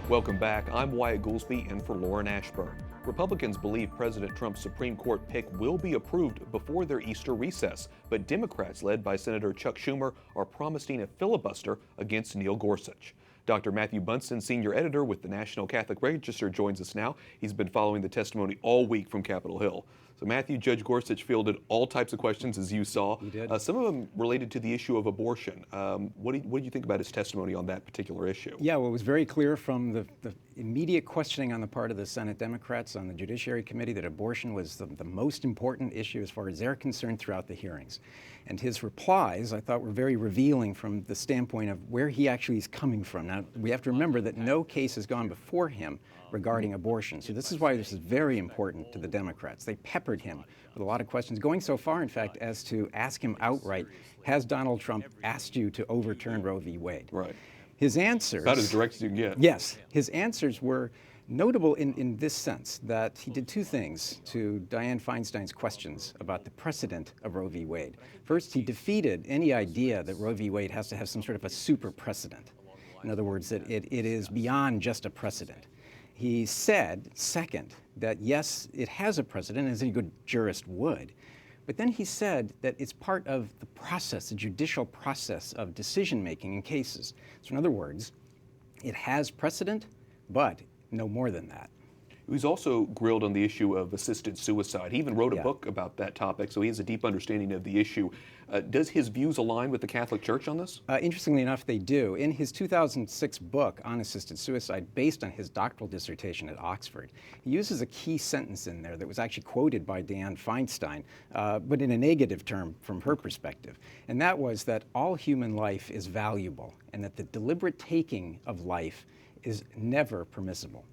Welcome back. I'm Wyatt Goolsby in for Lauren Ashburn. Republicans believe President Trump's Supreme Court pick will be approved before their Easter recess, but Democrats, led by Senator Chuck Schumer, are promising a filibuster against Neil Gorsuch. Dr. Matthew Bunson, senior editor with the National Catholic Register, joins us now. He's been following the testimony all week from Capitol Hill. So, Matthew, Judge Gorsuch fielded all types of questions, as you saw. He did. Some of them related to the issue of abortion. What do you think about his testimony on that particular issue? Yeah, well, it was very clear from the immediate questioning on the part of the Senate Democrats on the Judiciary Committee that abortion was the most important issue as far as they're concerned throughout the hearings. And his replies, I thought, were very revealing from the standpoint of where he actually is coming from. Now, we have to remember that no case has gone before him regarding abortion. So this is why this is very important to the Democrats. They peppered him with a lot of questions, going so far, in fact, as to ask him outright, has Donald Trump asked you to overturn Roe v. Wade? Right. His answers... About as direct as you can get. Yes. His answers were notable in this sense, that he did two things to Dianne Feinstein's questions about the precedent of Roe v. Wade. First, he defeated any idea that Roe v. Wade has to have some sort of a super precedent. In other words, that it is beyond just a precedent. He said, second, that yes, it has a precedent, as any good jurist would, but then he said that it's part of the process, the judicial process of decision-making in cases. So in other words, it has precedent, but no more than that. He was also grilled on the issue of assisted suicide. He even wrote a book about that topic, so he has a deep understanding of the issue. Does his views align with the Catholic Church on this? Interestingly enough, they do. In his 2006 book on assisted suicide, based on his doctoral dissertation at Oxford, he uses a key sentence in there that was actually quoted by Dianne Feinstein, but in a negative term from her perspective. And that was that all human life is valuable and that the deliberate taking of life is never permissible.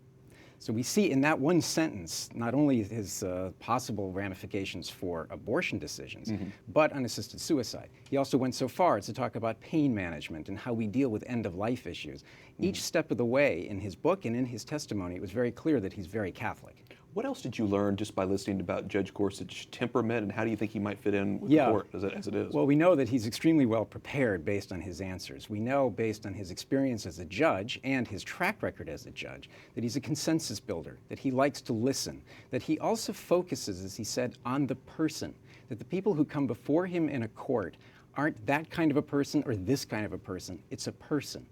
So we see in that one sentence not only his possible ramifications for abortion decisions, but on assisted suicide. He also went so far as to talk about pain management and how we deal with end-of-life issues. Each step of the way in his book and in his testimony, it was very clear that he's very Catholic. What else did you learn just by listening about Judge Gorsuch's temperament, and how do you think he might fit in with the court as it is? Well, we know that he's extremely well prepared based on his answers. We know, based on his experience as a judge and his track record as a judge, that he's a consensus builder, that he likes to listen, that he also focuses, as he said, on the person, that the people who come before him in a court aren't that kind of a person or this kind of a person. It's a person.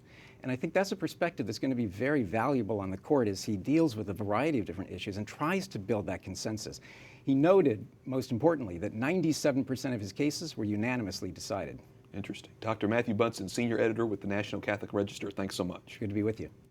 And I think that's a perspective that's going to be very valuable on the court as he deals with a variety of different issues and tries to build that consensus. He noted, most importantly, that 97% of his cases were unanimously decided. Interesting. Dr. Matthew Bunson, senior editor with the National Catholic Register, thanks so much. Good to be with you.